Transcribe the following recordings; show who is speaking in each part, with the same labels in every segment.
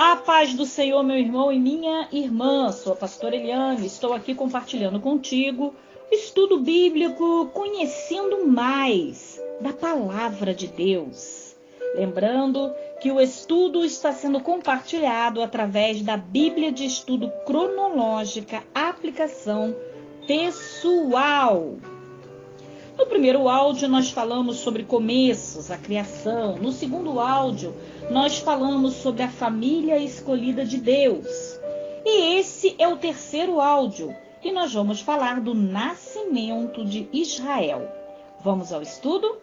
Speaker 1: A paz do Senhor, meu irmão e minha irmã. Sou a pastora Eliane, estou aqui compartilhando contigo o estudo bíblico, conhecendo mais da palavra de Deus. Lembrando que o estudo está sendo compartilhado através da Bíblia de Estudo Cronológica, aplicação pessoal. No primeiro áudio, nós falamos sobre começos, a criação. No segundo áudio, nós falamos sobre a família escolhida de Deus. E esse é o terceiro áudio, e nós vamos falar do nascimento de Israel. Vamos ao estudo?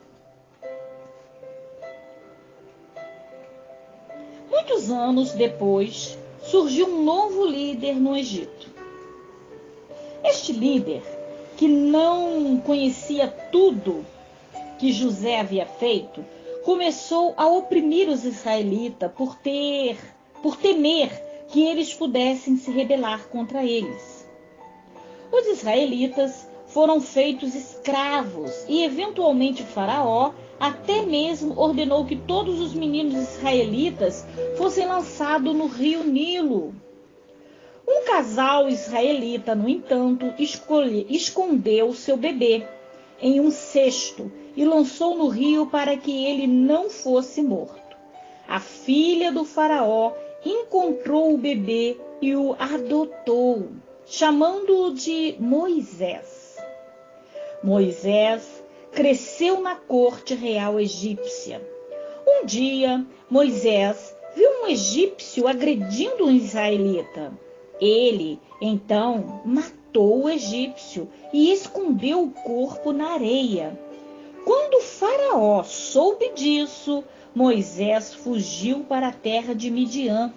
Speaker 1: Muitos anos depois, surgiu um novo líder no Egito. Este líder, que não conhecia tudo que José havia feito, começou a oprimir os israelitas por temer que eles pudessem se rebelar contra eles. Os israelitas foram feitos escravos e, eventualmente, Faraó até mesmo ordenou que todos os meninos israelitas fossem lançados no rio Nilo. Um casal israelita, no entanto, escondeu seu bebê em um cesto e lançou no rio para que ele não fosse morto. A filha do faraó encontrou o bebê e o adotou, chamando-o de Moisés. Moisés cresceu na corte real egípcia. Um dia, Moisés viu um egípcio agredindo um israelita. Ele, então, matou o egípcio e escondeu o corpo na areia. Quando o faraó soube disso, Moisés fugiu para a terra de Midian.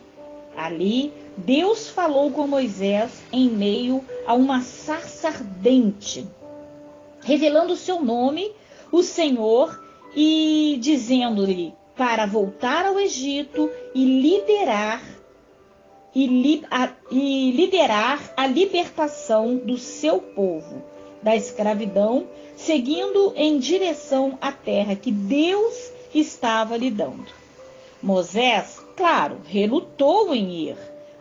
Speaker 1: Ali, Deus falou com Moisés em meio a uma sarça ardente, revelando seu nome, o Senhor, e dizendo-lhe para voltar ao Egito e liderar a libertação do seu povo da escravidão, seguindo em direção à terra que Deus estava lhe dando. Moisés, claro, relutou em ir,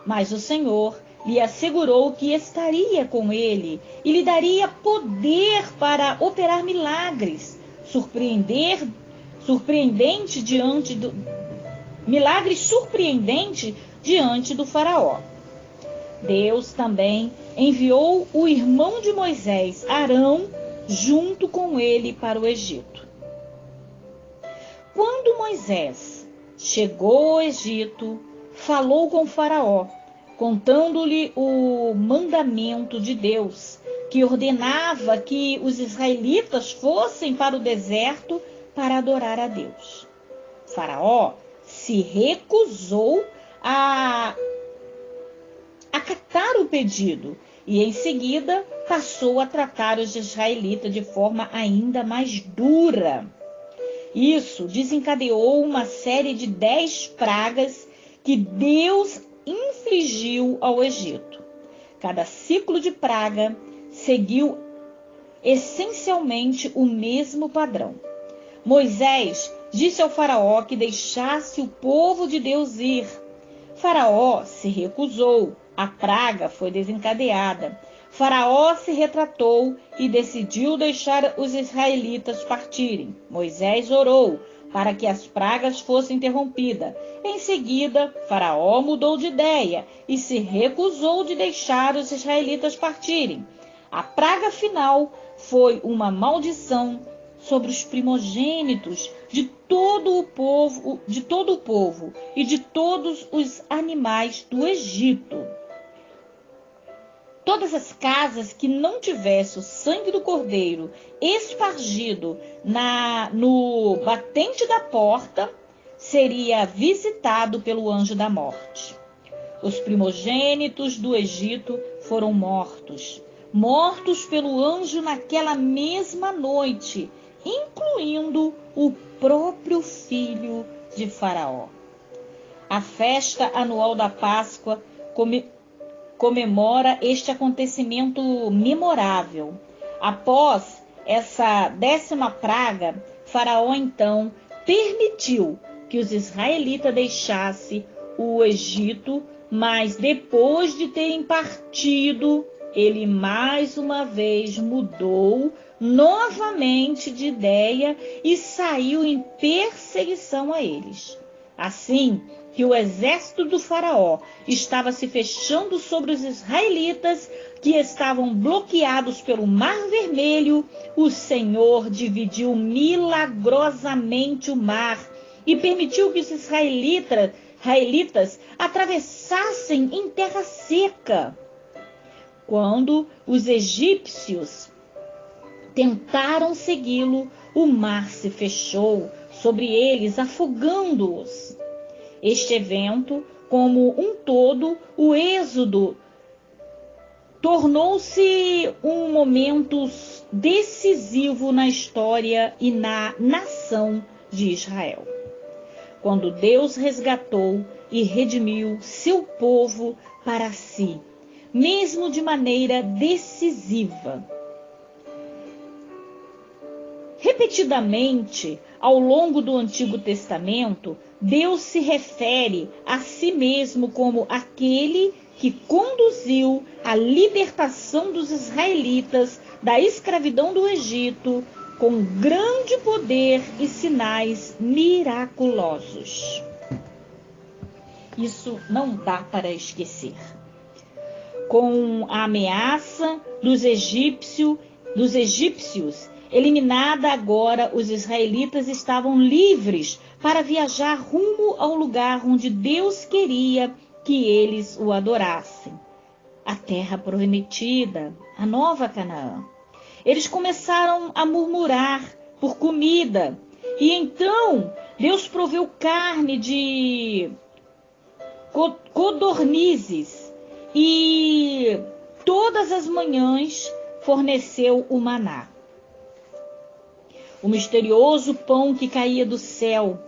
Speaker 1: mas o Senhor lhe assegurou que estaria com ele e lhe daria poder para operar milagres, surpreendente diante do faraó. Deus também enviou o irmão de Moisés, Arão, junto com ele para o Egito. Quando Moisés chegou ao Egito, falou com o faraó, contando-lhe o mandamento de Deus, que ordenava que os israelitas fossem para o deserto para adorar a Deus. O faraó se recusou a acatar o pedido e, em seguida, passou a tratar os israelitas de forma ainda mais dura. Isso desencadeou uma série de 10 pragas que Deus infligiu ao Egito. Cada ciclo de praga seguiu essencialmente o mesmo padrão. Moisés disse ao faraó que deixasse o povo de Deus ir. Faraó se recusou, a praga foi desencadeada. Faraó se retratou e decidiu deixar os israelitas partirem. Moisés orou para que as pragas fossem interrompidas. Em seguida, Faraó mudou de ideia e se recusou de deixar os israelitas partirem. A praga final foi uma maldição sobre os primogênitos de todo o povo e de todos os animais do Egito. Todas as casas que não tivessem o sangue do cordeiro espargido no batente da porta seria visitado pelo anjo da morte. Os primogênitos do Egito foram mortos pelo anjo naquela mesma noite, incluindo o próprio filho de Faraó. A festa anual da Páscoa comemora este acontecimento memorável. Após essa 10ª praga, Faraó então permitiu que os israelitas deixassem o Egito, mas depois de terem partido, ele mais uma vez mudou novamente de ideia e saiu em perseguição a eles. Assim que o exército do faraó estava se fechando sobre os israelitas, que estavam bloqueados pelo Mar Vermelho, o Senhor dividiu milagrosamente o mar e permitiu que os israelitas atravessassem em terra seca. Quando os egípcios tentaram segui-lo, o mar se fechou sobre eles, afogando-os. Este evento, como um todo, o êxodo, tornou-se um momento decisivo na história e na nação de Israel, quando Deus resgatou e redimiu seu povo para si, mesmo de maneira decisiva. Repetidamente, ao longo do Antigo Testamento, Deus se refere a si mesmo como aquele que conduziu a libertação dos israelitas da escravidão do Egito com grande poder e sinais miraculosos. Isso não dá para esquecer. Com a ameaça dos egípcios eliminada agora, os israelitas estavam livres para viajar rumo ao lugar onde Deus queria que eles o adorassem. A terra prometida, a nova Canaã. Eles começaram a murmurar por comida. E então Deus proveu carne de codornizes e todas as manhãs forneceu o maná, o misterioso pão que caía do céu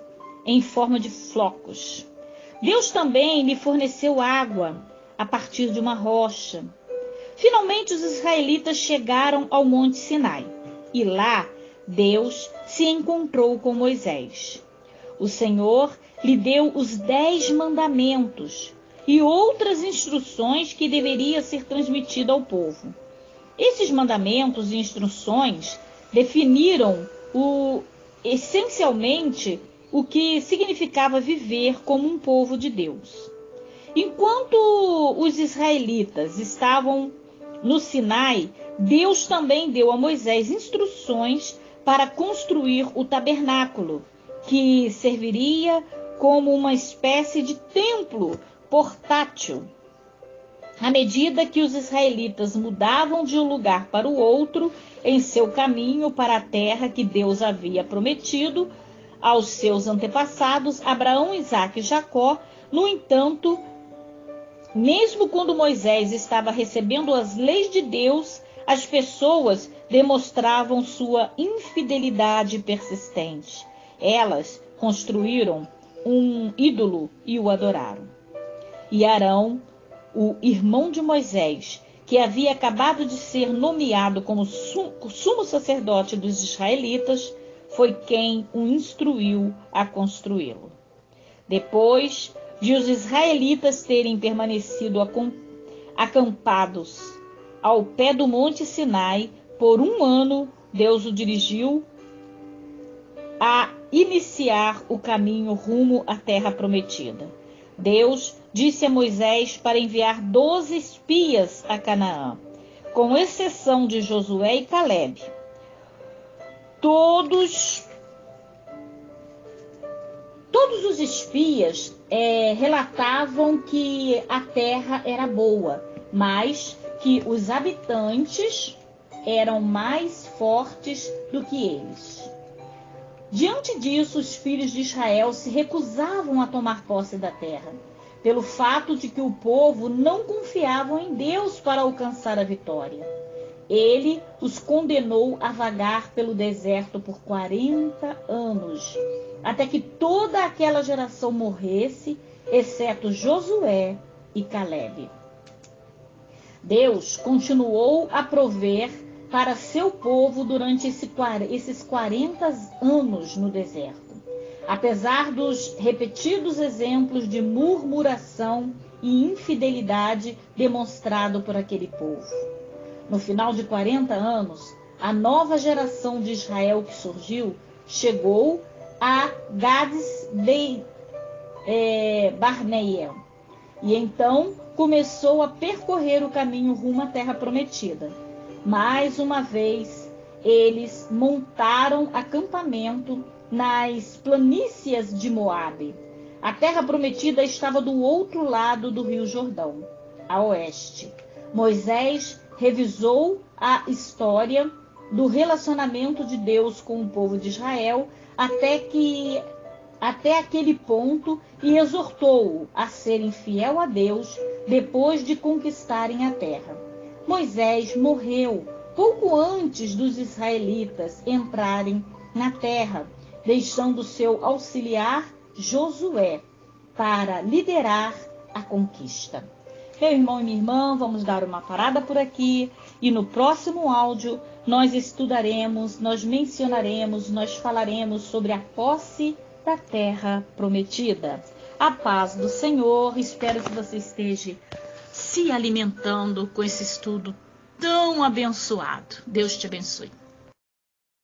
Speaker 1: em forma de flocos. Deus também lhe forneceu água a partir de uma rocha. Finalmente os israelitas chegaram ao Monte Sinai e lá Deus se encontrou com Moisés. O Senhor lhe deu os 10 mandamentos e outras instruções que deveria ser transmitida ao povo. Esses mandamentos e instruções definiram essencialmente o que significava viver como um povo de Deus. Enquanto os israelitas estavam no Sinai, Deus também deu a Moisés instruções para construir o tabernáculo, que serviria como uma espécie de templo portátil. À medida que os israelitas mudavam de um lugar para o outro em seu caminho para a terra que Deus havia prometido aos seus antepassados, Abraão, Isaque e Jacó, no entanto, mesmo quando Moisés estava recebendo as leis de Deus, as pessoas demonstravam sua infidelidade persistente. Elas construíram um ídolo e o adoraram. E Arão, o irmão de Moisés, que havia acabado de ser nomeado como sumo sacerdote dos israelitas, foi quem o instruiu a construí-lo. Depois de os israelitas terem permanecido acampados ao pé do Monte Sinai por 1 ano, Deus o dirigiu a iniciar o caminho rumo à terra prometida. Deus disse a Moisés para enviar 12 espias a Canaã, com exceção de Josué e Calebe. Todos os espias relatavam que a terra era boa, mas que os habitantes eram mais fortes do que eles. Diante disso, os filhos de Israel se recusavam a tomar posse da terra, pelo fato de que o povo não confiava em Deus para alcançar a vitória. Ele os condenou a vagar pelo deserto por 40 anos, até que toda aquela geração morresse, exceto Josué e Calebe. Deus continuou a prover para seu povo durante esses 40 anos no deserto. apesar dos repetidos exemplos de murmuração e infidelidade demonstrado por aquele povo. No final de 40 anos, a nova geração de Israel que surgiu chegou a Gades de Barnea, e então começou a percorrer o caminho rumo à terra prometida. Mais uma vez, eles montaram acampamento nas planícies de Moabe. A terra prometida estava do outro lado do rio Jordão, a oeste. Moisés revisou a história do relacionamento de Deus com o povo de Israel até aquele ponto e exortou-o a serem fiel a Deus depois de conquistarem a terra. Moisés morreu pouco antes dos israelitas entrarem na terra, deixando seu auxiliar Josué para liderar a conquista. Meu irmão e minha irmã, vamos dar uma parada por aqui e no próximo áudio nós estudaremos, nós mencionaremos, nós falaremos sobre a posse da terra prometida. A paz do Senhor, espero que você esteja se alimentando com esse estudo tão abençoado. Deus te abençoe.